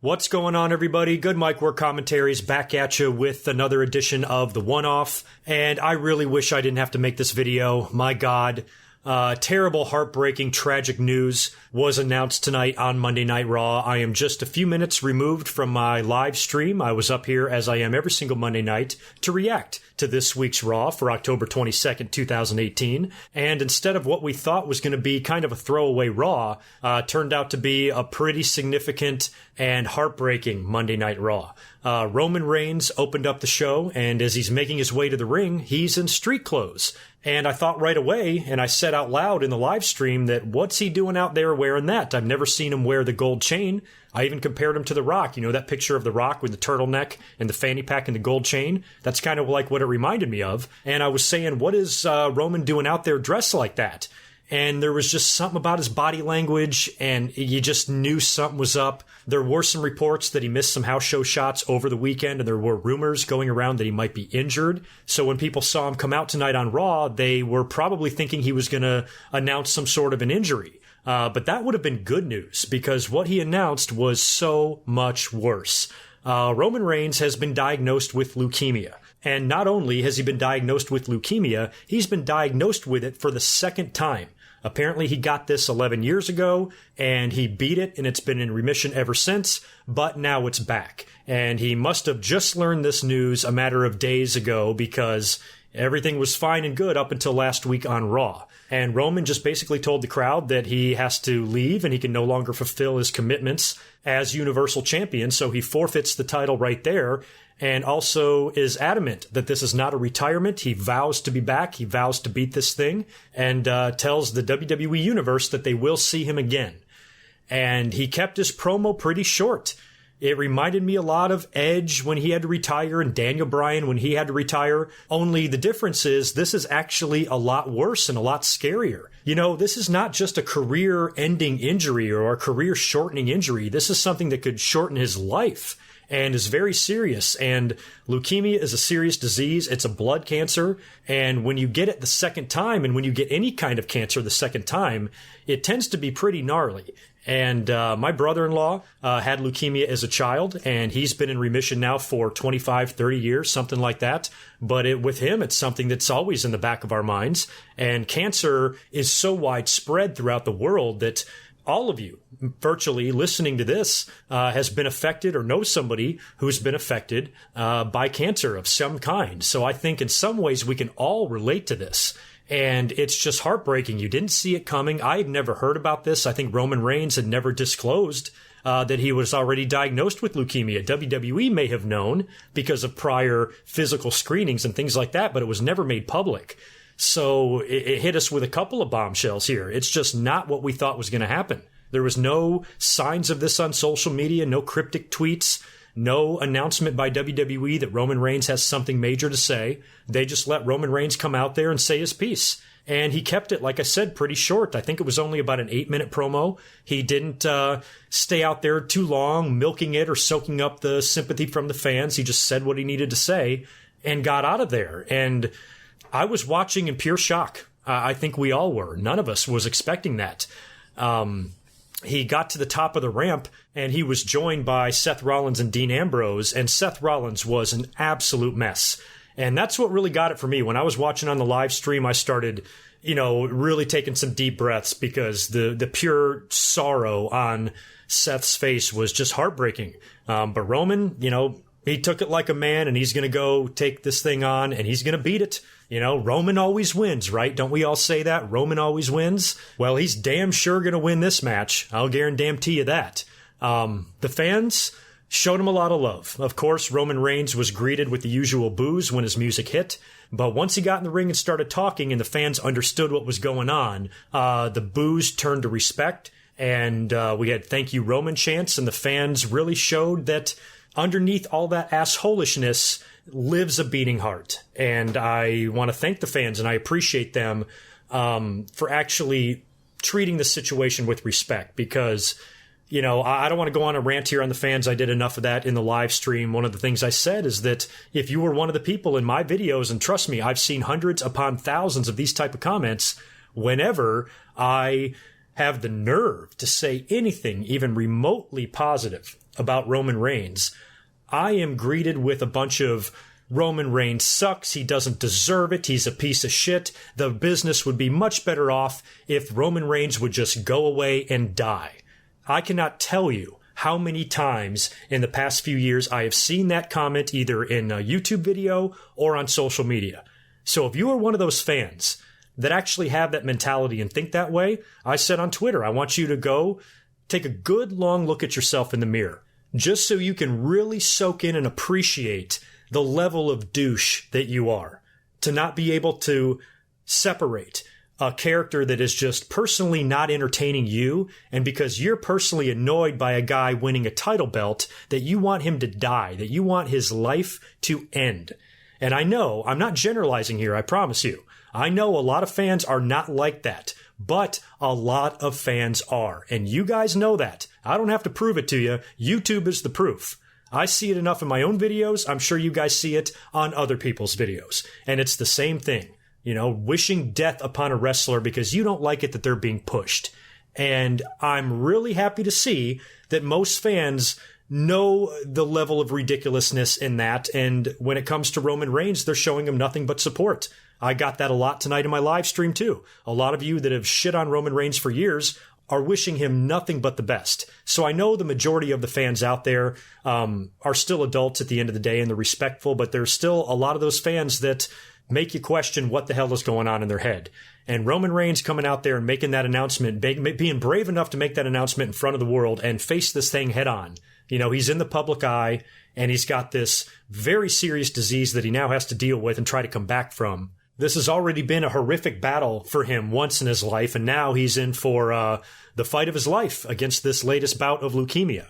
What's going on, everybody? GoodMicWork commentaries back at you with another edition of The One-Off, and I really wish I didn't have to make this video. My God, terrible, heartbreaking, tragic news was announced tonight on Monday Night Raw. I am just a few minutes removed from my live stream. I was up here, as I am every single Monday night, to react to this week's Raw for October 22nd, 2018. And instead of what we thought was going to be kind of a throwaway Raw, turned out to be a pretty significant and heartbreaking Monday Night Raw. Roman Reigns opened up the show, and as he's making his way to the ring, he's in street clothes. And I thought right away, and I said out loud in the live stream, that what's he doing out there wearing that? I've never seen him wear the gold chain. I even compared him to The Rock. You know, that picture of The Rock with the turtleneck and the fanny pack and the gold chain? That's kind of like what it reminded me of. And I was saying, what is Roman doing out there dressed like that? And there was just something about his body language, and you just knew something was up. There were some reports that he missed some house show shots over the weekend, and there were rumors going around that he might be injured. So when people saw him come out tonight on Raw, they were probably thinking he was going to announce some sort of an injury. But that would have been good news, because what he announced was so much worse. Roman Reigns has been diagnosed with leukemia. And not only has he been diagnosed with leukemia, he's been diagnosed with it for the second time. Apparently, he got this 11 years ago, and he beat it, and it's been in remission ever since, but now it's back. And he must have just learned this news a matter of days ago, because everything was fine and good up until last week on Raw. And Roman just basically told the crowd that he has to leave and he can no longer fulfill his commitments as Universal Champion, so he forfeits the title right there, and also is adamant that this is not a retirement. He vows to be back. He vows to beat this thing, and tells the WWE Universe that they will see him again. And he kept his promo pretty short. It reminded me a lot of Edge when he had to retire and Daniel Bryan when he had to retire. Only the difference is this is actually a lot worse and a lot scarier. You know, this is not just a career-ending injury or a career-shortening injury. This is something that could shorten his life and is very serious. And leukemia is a serious disease. It's a blood cancer. And when you get it the second time, and when you get any kind of cancer the second time, it tends to be pretty gnarly. And my brother-in-law had leukemia as a child, and he's been in remission now for 25, 30 years, something like that. But with him, it's something that's always in the back of our minds. And cancer is so widespread throughout the world that all of you virtually listening to this has been affected or knows somebody who's been affected by cancer of some kind. So I think in some ways we can all relate to this. And it's just heartbreaking. You didn't see it coming. I had never heard about this. I think Roman Reigns had never disclosed that he was already diagnosed with leukemia. WWE may have known because of prior physical screenings and things like that, but it was never made public. So it hit us with a couple of bombshells here. It's just not what we thought was going to happen. There was no signs of this on social media, no cryptic tweets, no announcement by WWE that Roman Reigns has something major to say. They just let Roman Reigns come out there and say his piece. And he kept it, like I said, pretty short. I think it was only about an 8-minute promo. He didn't stay out there too long, milking it or soaking up the sympathy from the fans. He just said what he needed to say and got out of there. And I was watching in pure shock. I think we all were. None of us was expecting that. He got to the top of the ramp, and he was joined by Seth Rollins and Dean Ambrose, and Seth Rollins was an absolute mess. And that's what really got it for me. When I was watching on the live stream, I started, really taking some deep breaths, because the pure sorrow on Seth's face was just heartbreaking. But Roman, he took it like a man, and he's going to go take this thing on, and he's going to beat it. Roman always wins, right? Don't we all say that? Roman always wins? Well, he's damn sure going to win this match. I'll guarantee you that. The fans showed him a lot of love. Of course, Roman Reigns was greeted with the usual boos when his music hit. But once he got in the ring and started talking and the fans understood what was going on, the boos turned to respect. And we had thank you Roman chants, and the fans really showed that underneath all that assholishness lives a beating heart. And I want to thank the fans, and I appreciate them for actually treating the situation with respect, because, I don't want to go on a rant here on the fans. I did enough of that in the live stream. One of the things I said is that if you were one of the people in my videos, and trust me, I've seen hundreds upon thousands of these type of comments, whenever I have the nerve to say anything even remotely positive about Roman Reigns, I am greeted with a bunch of Roman Reigns sucks, he doesn't deserve it, he's a piece of shit, the business would be much better off if Roman Reigns would just go away and die. I cannot tell you how many times in the past few years I have seen that comment either in a YouTube video or on social media. So if you are one of those fans that actually have that mentality and think that way, I said on Twitter, I want you to go take a good long look at yourself in the mirror, just so you can really soak in and appreciate the level of douche that you are, to not be able to separate a character that is just personally not entertaining you, and because you're personally annoyed by a guy winning a title belt, that you want him to die, that you want his life to end. And I know, I'm not generalizing here, I promise you. I know a lot of fans are not like that, but a lot of fans are. And you guys know that. I don't have to prove it to you. YouTube is the proof. I see it enough in my own videos. I'm sure you guys see it on other people's videos. And it's the same thing, you know, wishing death upon a wrestler because you don't like it that they're being pushed. And I'm really happy to see that most fans know the level of ridiculousness in that. And when it comes to Roman Reigns, they're showing him nothing but support. I got that a lot tonight in my live stream too. A lot of you that have shit on Roman Reigns for years are wishing him nothing but the best. So I know the majority of the fans out there are still adults at the end of the day and they're respectful, but there's still a lot of those fans that make you question what the hell is going on in their head. And Roman Reigns coming out there and making that announcement, being brave enough to make that announcement in front of the world and face this thing head on. You know, he's in the public eye and he's got this very serious disease that he now has to deal with and try to come back from. This has already been a horrific battle for him once in his life, and now he's in for the fight of his life against this latest bout of leukemia.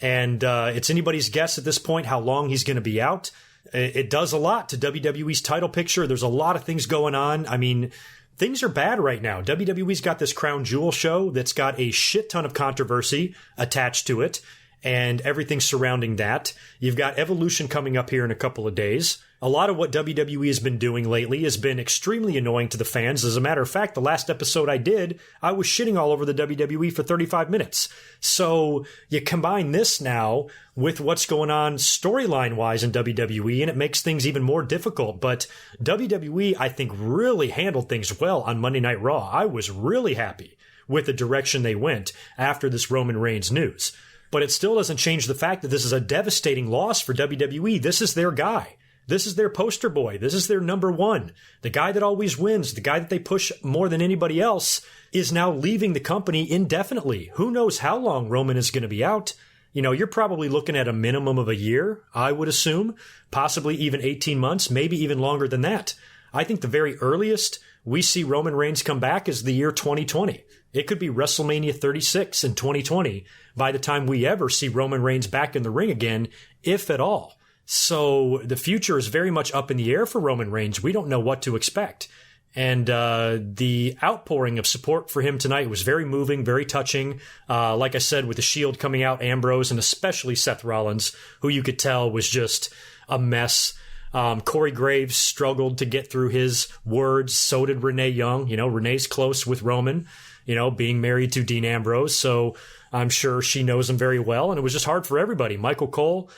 And it's anybody's guess at this point how long he's going to be out. It does a lot to WWE's title picture. There's a lot of things going on. I mean, things are bad right now. WWE's got this Crown Jewel show that's got a shit ton of controversy attached to it and everything surrounding that. You've got Evolution coming up here in a couple of days. A lot of what WWE has been doing lately has been extremely annoying to the fans. As a matter of fact, the last episode I did, I was shitting all over the WWE for 35 minutes. So you combine this now with what's going on storyline-wise in WWE, and it makes things even more difficult. But WWE, I think, really handled things well on Monday Night Raw. I was really happy with the direction they went after this Roman Reigns news. But it still doesn't change the fact that this is a devastating loss for WWE. This is their guy. This is their poster boy. This is their number one. The guy that always wins, the guy that they push more than anybody else, is now leaving the company indefinitely. Who knows how long Roman is going to be out? You know, you're probably looking at a minimum of a year, I would assume, possibly even 18 months, maybe even longer than that. I think the very earliest we see Roman Reigns come back is the year 2020. It could be WrestleMania 36 in 2020 by the time we ever see Roman Reigns back in the ring again, if at all. So the future is very much up in the air for Roman Reigns. We don't know what to expect. And the outpouring of support for him tonight was very moving, very touching. Like I said, with the Shield coming out, Ambrose, and especially Seth Rollins, who you could tell was just a mess. Corey Graves struggled to get through his words. So did Renee Young. You know, Renee's close with Roman, you know, being married to Dean Ambrose. So I'm sure she knows him very well. And it was just hard for everybody. Michael Cole,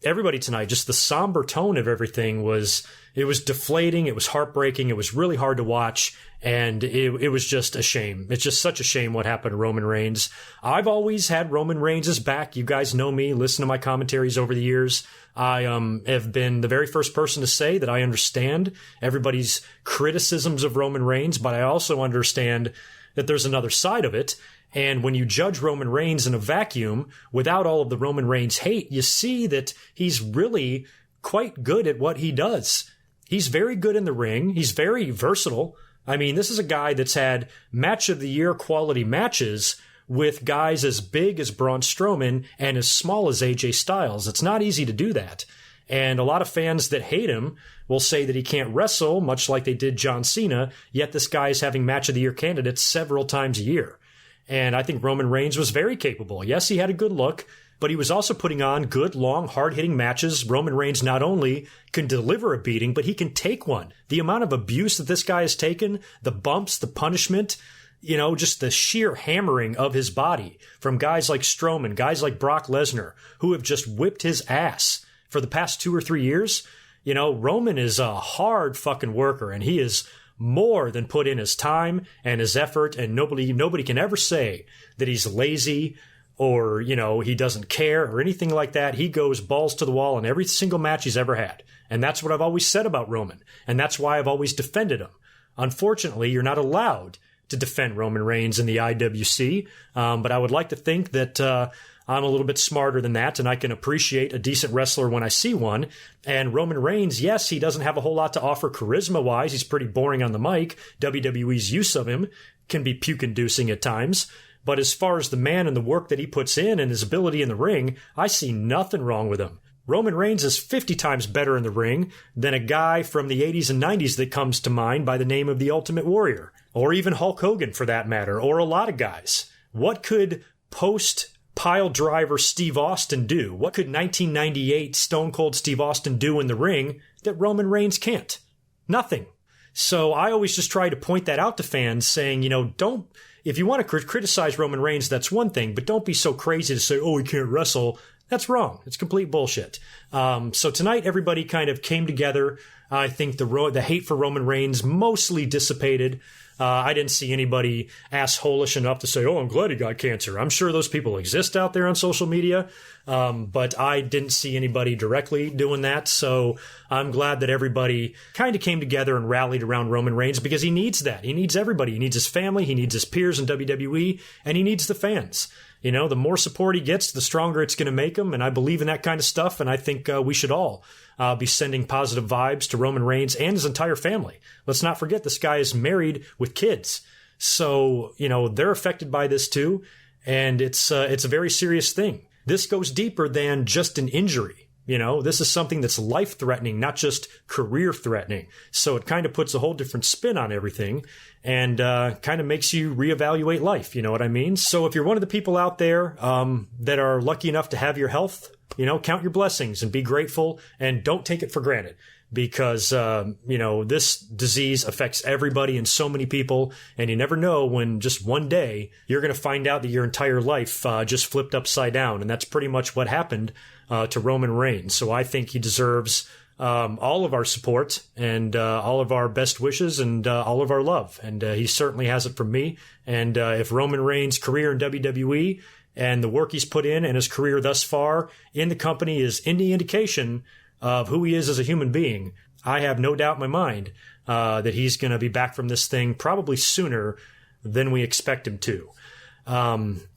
everybody tonight, just the somber tone of everything was deflating. It was heartbreaking. It was really hard to watch. And it was just a shame. It's just such a shame what happened to Roman Reigns. I've always had Roman Reigns' back. You guys know me, listen to my commentaries over the years. I have been the very first person to say that I understand everybody's criticisms of Roman Reigns, but I also understand that there's another side of it. And when you judge Roman Reigns in a vacuum, without all of the Roman Reigns hate, you see that he's really quite good at what he does. He's very good in the ring. He's very versatile. I mean, this is a guy that's had match of the year quality matches with guys as big as Braun Strowman and as small as AJ Styles. It's not easy to do that. And a lot of fans that hate him will say that he can't wrestle, much like they did John Cena, yet this guy is having match of the year candidates several times a year. And I think Roman Reigns was very capable. Yes, he had a good look, but he was also putting on good, long, hard-hitting matches. Roman Reigns not only can deliver a beating, but he can take one. The amount of abuse that this guy has taken, the bumps, the punishment, just the sheer hammering of his body from guys like Strowman, guys like Brock Lesnar, who have just whipped his ass for the past 2 or 3 years. Roman is a hard fucking worker, and he is more than put in his time and his effort, and nobody can ever say that he's lazy or, he doesn't care or anything like that. He goes balls to the wall in every single match he's ever had. And that's what I've always said about Roman. And that's why I've always defended him. Unfortunately, you're not allowed to defend Roman Reigns in the IWC. But I would like to think that I'm a little bit smarter than that, and I can appreciate a decent wrestler when I see one. And Roman Reigns, yes, he doesn't have a whole lot to offer charisma-wise. He's pretty boring on the mic. WWE's use of him can be puke-inducing at times. But as far as the man and the work that he puts in and his ability in the ring, I see nothing wrong with him. Roman Reigns is 50 times better in the ring than a guy from the 80s and 90s that comes to mind by the name of the Ultimate Warrior, or even Hulk Hogan for that matter, or a lot of guys. What could post-pile driver Steve Austin do? What could 1998 Stone Cold Steve Austin do in the ring that Roman Reigns can't? Nothing. So I always just try to point that out to fans, saying, if you want to criticize Roman Reigns, that's one thing, but don't be so crazy to say, oh, he can't wrestle. That's wrong. It's complete bullshit. So tonight, everybody kind of came together. I think the hate for Roman Reigns mostly dissipated. I didn't see anybody assholish enough to say, oh, I'm glad he got cancer. I'm sure those people exist out there on social media, but I didn't see anybody directly doing that. So I'm glad that everybody kind of came together and rallied around Roman Reigns, because he needs that. He needs everybody. He needs his family. He needs his peers in WWE, and he needs the fans. The more support he gets, the stronger it's going to make him. And I believe in that kind of stuff. And I think we should all be sending positive vibes to Roman Reigns and his entire family. Let's not forget this guy is married with kids. So, they're affected by this too. And it's a very serious thing. This goes deeper than just an injury. This is something that's life-threatening, not just career-threatening. So it kind of puts a whole different spin on everything and kind of makes you reevaluate life. You know what I mean? So if you're one of the people out there that are lucky enough to have your health, count your blessings and be grateful and don't take it for granted. Because, this disease affects everybody and so many people. And you never know when just one day you're going to find out that your entire life just flipped upside down. And that's pretty much what happened to Roman Reigns. So I think he deserves all of our support and all of our best wishes and all of our love. And he certainly has it from me. And if Roman Reigns' career in WWE and the work he's put in and his career thus far in the company is any indication of who he is as a human being, I have no doubt in my mind that he's going to be back from this thing probably sooner than we expect him to.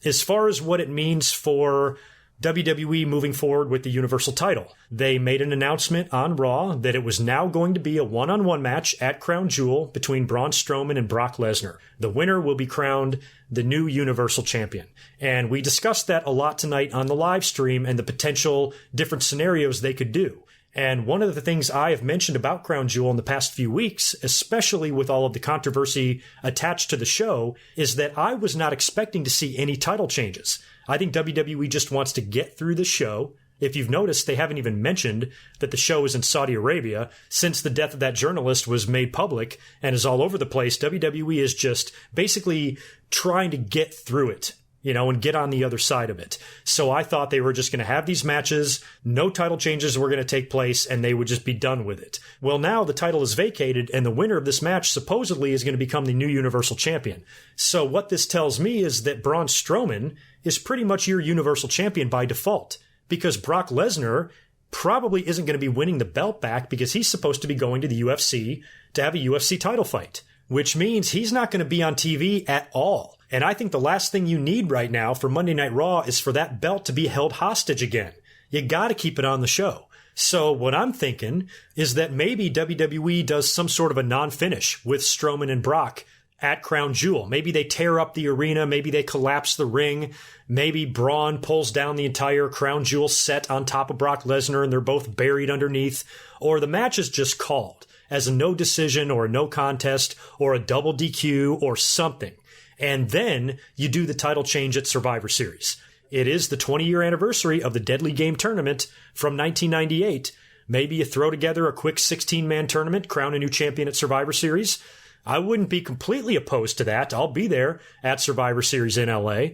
As far as what it means for WWE moving forward with the Universal title, they made an announcement on Raw that it was now going to be a one-on-one match at Crown Jewel between Braun Strowman and Brock Lesnar. The winner will be crowned the new Universal Champion. And we discussed that a lot tonight on the live stream and the potential different scenarios they could do. And one of the things I have mentioned about Crown Jewel in the past few weeks, especially with all of the controversy attached to the show, is that I was not expecting to see any title changes. I think WWE just wants to get through the show. If you've noticed, they haven't even mentioned that the show is in Saudi Arabia. Since the death of that journalist was made public and is all over the place, WWE is just basically trying to get through it, and get on the other side of it. So I thought they were just going to have these matches, no title changes were going to take place, and they would just be done with it. Well, now the title is vacated, and the winner of this match supposedly is going to become the new Universal Champion. So what this tells me is that Braun Strowman is pretty much your Universal Champion by default, because Brock Lesnar probably isn't going to be winning the belt back because he's supposed to be going to the UFC to have a UFC title fight, which means he's not going to be on TV at all. And I think the last thing you need right now for Monday Night Raw is for that belt to be held hostage again. You got to keep it on the show. So what I'm thinking is that maybe WWE does some sort of a non-finish with Strowman and Brock at Crown Jewel. Maybe they tear up the arena. Maybe they collapse the ring. Maybe Braun pulls down the entire Crown Jewel set on top of Brock Lesnar and they're both buried underneath. Or the match is just called as a no decision or a no contest or a double DQ or something. And then you do the title change at Survivor Series. It is the 20-year anniversary of the Deadly Game tournament from 1998. Maybe you throw together a quick 16-man tournament, crown a new champion at Survivor Series. I wouldn't be completely opposed to that. I'll be there at Survivor Series in LA.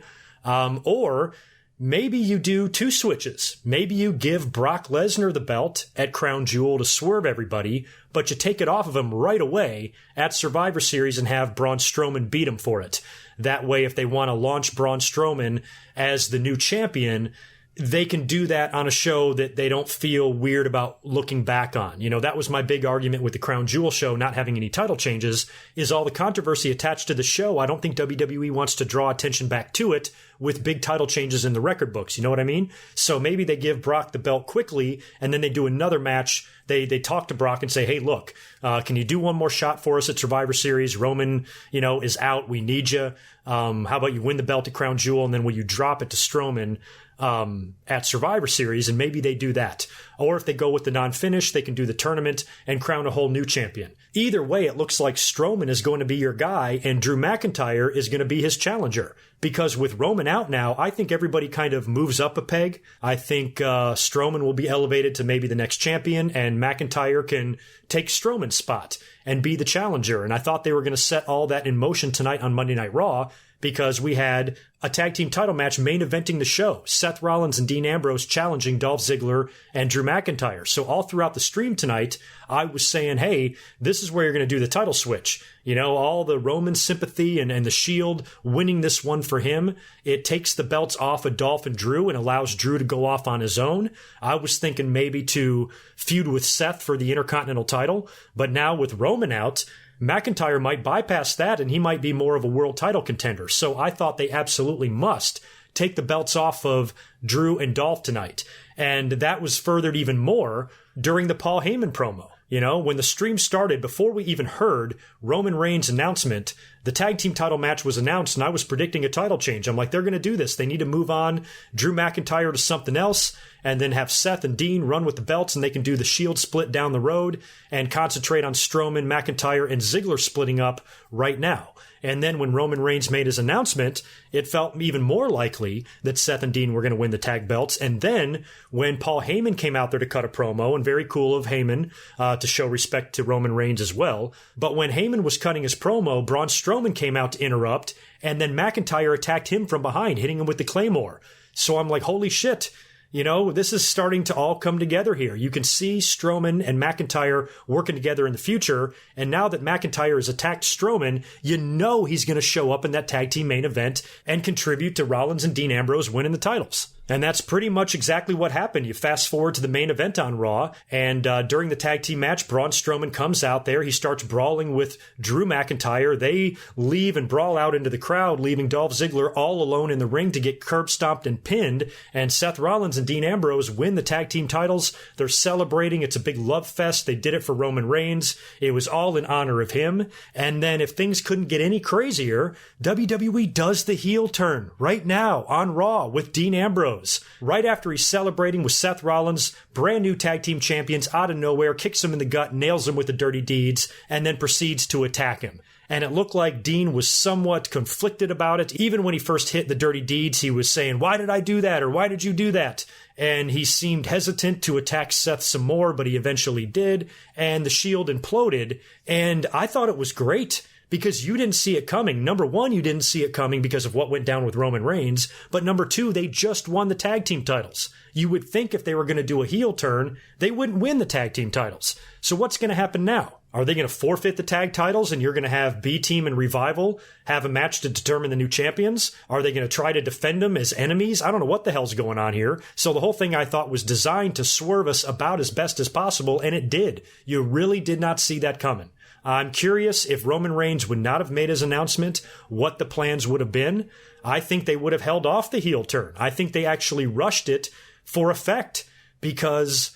Or maybe you do two switches. Maybe you give Brock Lesnar the belt at Crown Jewel to swerve everybody, but you take it off of him right away at Survivor Series and have Braun Strowman beat him for it. That way, if they want to launch Braun Strowman as the new champion, they can do that on a show that they don't feel weird about looking back on. You know, that was my big argument with the Crown Jewel show not having any title changes, is all the controversy attached to the show. I don't think WWE wants to draw attention back to it with big title changes in the record books. You know what I mean? So maybe they give Brock the belt quickly, and then they do another match. They talk to Brock and say, hey, look, can you do one more shot for us at Survivor Series? Roman, is out. We need you. How about you win the belt at Crown Jewel, and then will you drop it to Strowman at Survivor Series? And maybe they do that. Or if they go with the non-finish, they can do the tournament and crown a whole new champion. Either way, it looks like Strowman is going to be your guy and Drew McIntyre is going to be his challenger. Because with Roman out now, I think everybody kind of moves up a peg. I think Strowman will be elevated to maybe the next champion, and McIntyre can take Strowman's spot and be the challenger. And I thought they were going to set all that in motion tonight on Monday Night Raw, because we had a tag team title match main eventing the show. Seth Rollins and Dean Ambrose challenging Dolph Ziggler and Drew McIntyre. So all throughout the stream tonight, I was saying, hey, this is where you're going to do the title switch. All the Roman sympathy and the Shield winning this one for him, it takes the belts off of Dolph and Drew and allows Drew to go off on his own. I was thinking maybe to feud with Seth for the Intercontinental title. But now with Roman out, McIntyre might bypass that and he might be more of a world title contender. So I thought they absolutely must take the belts off of Drew and Dolph tonight. And that was furthered even more during the Paul Heyman promo. When the stream started, before we even heard Roman Reigns' announcement, the tag team title match was announced and I was predicting a title change. I'm like, they're going to do this. They need to move on Drew McIntyre to something else and then have Seth and Dean run with the belts and they can do the Shield split down the road and concentrate on Strowman, McIntyre, and Ziggler splitting up right now. And then when Roman Reigns made his announcement, it felt even more likely that Seth and Dean were going to win the tag belts. And then when Paul Heyman came out there to cut a promo, and very cool of Heyman to show respect to Roman Reigns as well. But when Heyman was cutting his promo, Braun Strowman came out to interrupt, and then McIntyre attacked him from behind, hitting him with the Claymore. So I'm like, holy shit. This is starting to all come together here. You can see Strowman and McIntyre working together in the future. And now that McIntyre has attacked Strowman, he's going to show up in that tag team main event and contribute to Rollins and Dean Ambrose winning the titles. And that's pretty much exactly what happened. You fast forward to the main event on Raw, and during the tag team match, Braun Strowman comes out there. He starts brawling with Drew McIntyre. They leave and brawl out into the crowd, leaving Dolph Ziggler all alone in the ring to get curb stomped and pinned. And Seth Rollins and Dean Ambrose win the tag team titles. They're celebrating. It's a big love fest. They did it for Roman Reigns. It was all in honor of him. And then if things couldn't get any crazier, WWE does the heel turn right now on Raw with Dean Ambrose. Right after he's celebrating with Seth Rollins, brand new tag team champions, out of nowhere, kicks him in the gut, nails him with the dirty deeds, and then proceeds to attack him. And it looked like Dean was somewhat conflicted about it. Even when he first hit the dirty deeds, he was saying, why did I do that? Or why did you do that? And he seemed hesitant to attack Seth some more, but he eventually did. And the Shield imploded. And I thought it was great, because you didn't see it coming. Number one, you didn't see it coming because of what went down with Roman Reigns. But number two, they just won the tag team titles. You would think if they were going to do a heel turn, they wouldn't win the tag team titles. So what's going to happen now? Are they going to forfeit the tag titles and you're going to have B-Team and Revival have a match to determine the new champions? Are they going to try to defend them as enemies? I don't know what the hell's going on here. So the whole thing I thought was designed to swerve us about as best as possible, and it did. You really did not see that coming. I'm curious if Roman Reigns would not have made his announcement, what the plans would have been. I think they would have held off the heel turn. I think they actually rushed it for effect because,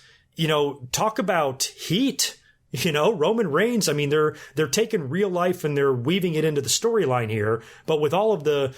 talk about heat. Roman Reigns, they're taking real life and they're weaving it into the storyline here. But with all of the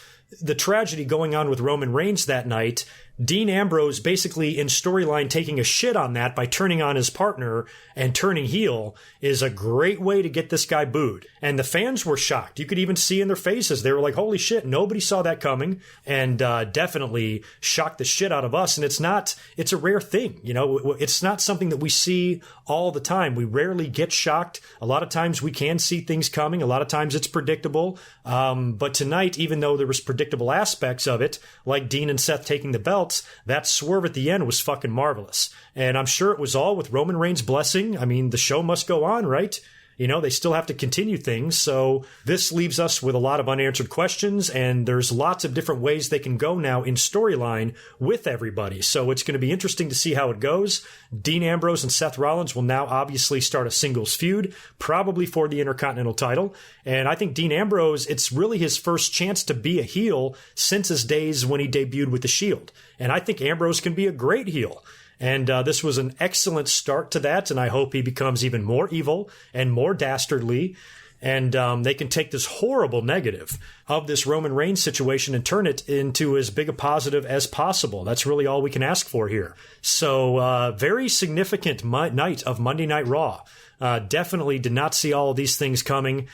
tragedy going on with Roman Reigns that night, Dean Ambrose basically in storyline taking a shit on that by turning on his partner and turning heel is a great way to get this guy booed. And the fans were shocked. You could even see in their faces. They were like, holy shit, nobody saw that coming, and definitely shocked the shit out of us. And it's a rare thing. You know, it's not something that we see all the time. We rarely get shocked. A lot of times we can see things coming. A lot of times it's predictable. But tonight, even though there was predictable aspects of it, like Dean and Seth taking the belts, that swerve at the end was fucking marvelous. And I'm sure it was all with Roman Reigns' blessing. I mean, the show must go on, right? You know, they still have to continue things. So this leaves us with a lot of unanswered questions, and there's lots of different ways they can go now in storyline with everybody. So it's going to be interesting to see how it goes. Dean Ambrose and Seth Rollins will now obviously start a singles feud, probably for the Intercontinental title. And I think Dean Ambrose, it's really his first chance to be a heel since his days when he debuted with the Shield. And I think Ambrose can be a great heel. And this was an excellent start to that, and I hope he becomes even more evil and more dastardly, and they can take this horrible negative of this Roman Reigns situation and turn it into as big a positive as possible. That's really all we can ask for here. So very significant night of Monday Night Raw. Definitely did not see all of these things coming.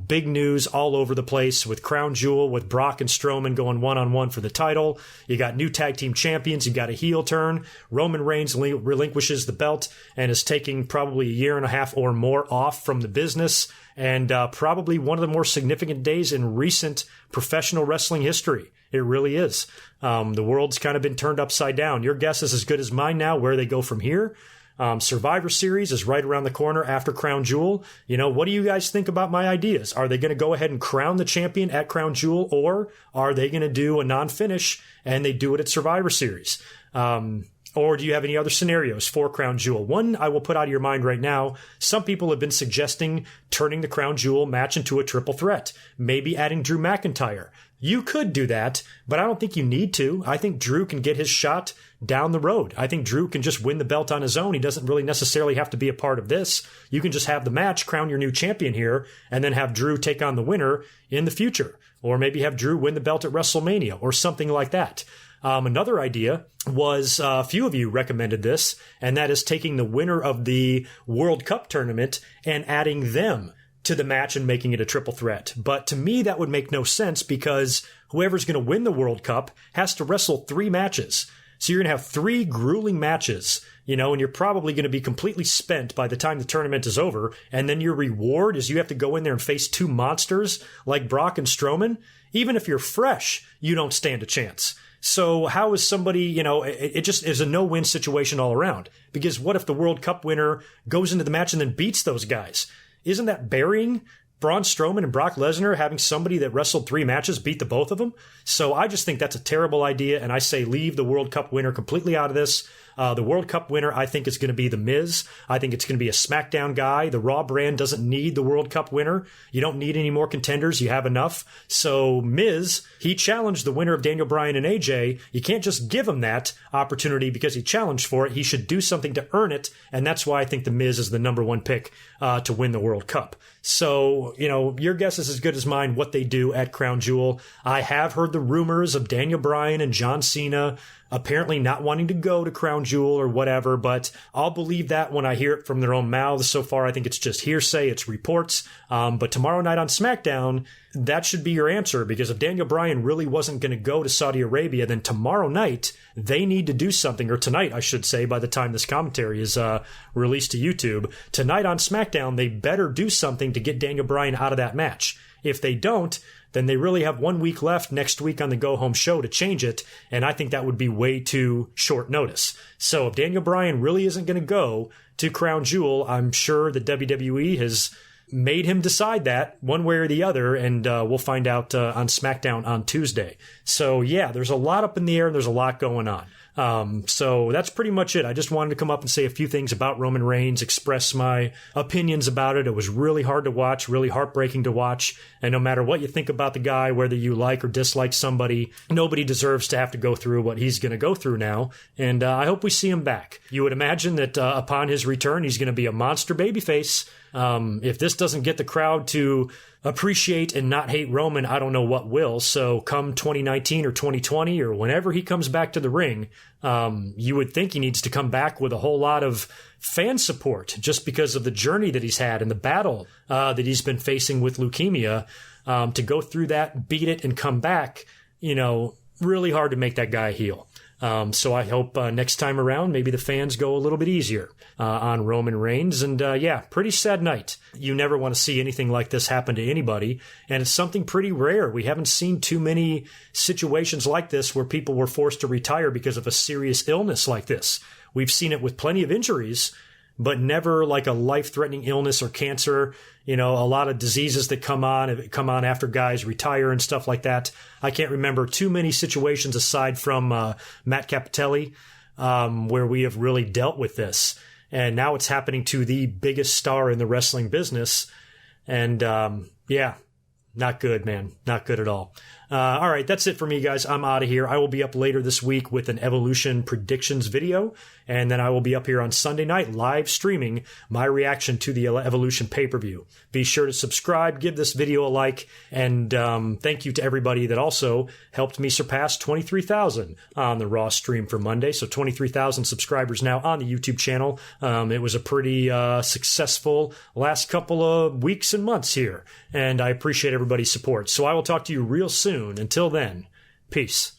Big news all over the place with Crown Jewel, with Brock and Strowman going one-on-one for the title. You got new tag team champions. You got a heel turn. Roman Reigns relinquishes the belt and is taking probably a year and a half or more off from the business, and probably one of the more significant days in recent professional wrestling history. It really is. The world's kind of been turned upside down. Your guess is as good as mine now where they go from here. Survivor Series is right around the corner after Crown Jewel. You know, what do you guys think about my ideas? Are they going to go ahead and crown the champion at Crown Jewel, or are they going to do a non-finish and they do it at Survivor Series? Or do you have any other scenarios for Crown Jewel? One I will put out of your mind right now. Some people have been suggesting turning the Crown Jewel match into a triple threat, maybe adding Drew McIntyre. You could do that, but I don't think you need to. I think Drew can get his shot down the road. I think Drew can just win the belt on his own. He doesn't really necessarily have to be a part of this. You can just have the match, crown your new champion here, and then have Drew take on the winner in the future. Or maybe have Drew win the belt at WrestleMania or something like that. Another idea was a few of you recommended this, and that is taking the winner of the World Cup tournament and adding them to the match and making it a triple threat. But to me, that would make no sense because whoever's going to win the World Cup has to wrestle 3 matches. So you're going to have 3 grueling matches, you know, and you're probably going to be completely spent by the time the tournament is over. And then your reward is you have to go in there and face 2 monsters like Brock and Strowman. Even if you're fresh, you don't stand a chance. So how is somebody, you know, it just is a no-win situation all around. Because what if the World Cup winner goes into the match and then beats those guys? Isn't that burying Braun Strowman and Brock Lesnar, having somebody that wrestled 3 matches beat the both of them? So I just think that's a terrible idea, and I say leave the World Cup winner completely out of this. The World Cup winner, I think, is going to be The Miz. I think it's going to be a SmackDown guy. The Raw brand doesn't need the World Cup winner. You don't need any more contenders. You have enough. So Miz, he challenged the winner of Daniel Bryan and AJ. You can't just give him that opportunity because he challenged for it. He should do something to earn it, and that's why I think The Miz is the number 1 pick to win the World Cup. So, you know, your guess is as good as mine what they do at Crown Jewel. I have heard the rumors of Daniel Bryan and John Cena apparently not wanting to go to Crown Jewel or whatever, but I'll believe that when I hear it from their own mouths. So far, I think it's just hearsay, it's reports. But tomorrow night on SmackDown, that should be your answer, because if Daniel Bryan really wasn't going to go to Saudi Arabia, then tomorrow night they need to do something, or tonight, I should say, by the time this commentary is released to YouTube. Tonight on SmackDown, they better do something to get Daniel Bryan out of that match. If they don't, then they really have 1 week left next week on the Go Home show to change it, and I think that would be way too short notice. So if Daniel Bryan really isn't going to go to Crown Jewel, I'm sure the WWE has made him decide that one way or the other, and we'll find out on SmackDown on Tuesday. So yeah, there's a lot up in the air and there's a lot going on. So that's pretty much it. I just wanted to come up and say a few things about Roman Reigns, express my opinions about it. It was really hard to watch, really heartbreaking to watch. And no matter what you think about the guy, whether you like or dislike somebody, nobody deserves to have to go through what he's going to go through now. And I hope we see him back. You would imagine that upon his return, he's going to be a monster babyface. If this doesn't get the crowd to appreciate and not hate Roman, I don't know what will. So come 2019 or 2020 or whenever he comes back to the ring, you would think he needs to come back with a whole lot of fan support just because of the journey that he's had and the battle that he's been facing with leukemia. To go through that, beat it, and come back, really hard to make that guy heel. So I hope next time around, maybe the fans go a little bit easier on Roman Reigns. And pretty sad night. You never want to see anything like this happen to anybody. And it's something pretty rare. We haven't seen too many situations like this where people were forced to retire because of a serious illness like this. We've seen it with plenty of injuries, but never like a life-threatening illness or cancer. A lot of diseases that come on after guys retire and stuff like that. I can't remember too many situations aside from Matt Cappotelli where we have really dealt with this. And now it's happening to the biggest star in the wrestling business. And not good, man. Not good at all. All right, that's it for me, guys. I'm out of here. I will be up later this week with an Evolution predictions video, and then I will be up here on Sunday night live streaming my reaction to the Evolution pay-per-view. Be sure to subscribe, give this video a like, and thank you to everybody that also helped me surpass 23,000 on the Raw stream for Monday. So 23,000 subscribers now on the YouTube channel. It was a pretty successful last couple of weeks and months here, and I appreciate everybody's support. So I will talk to you real soon. Until then, peace.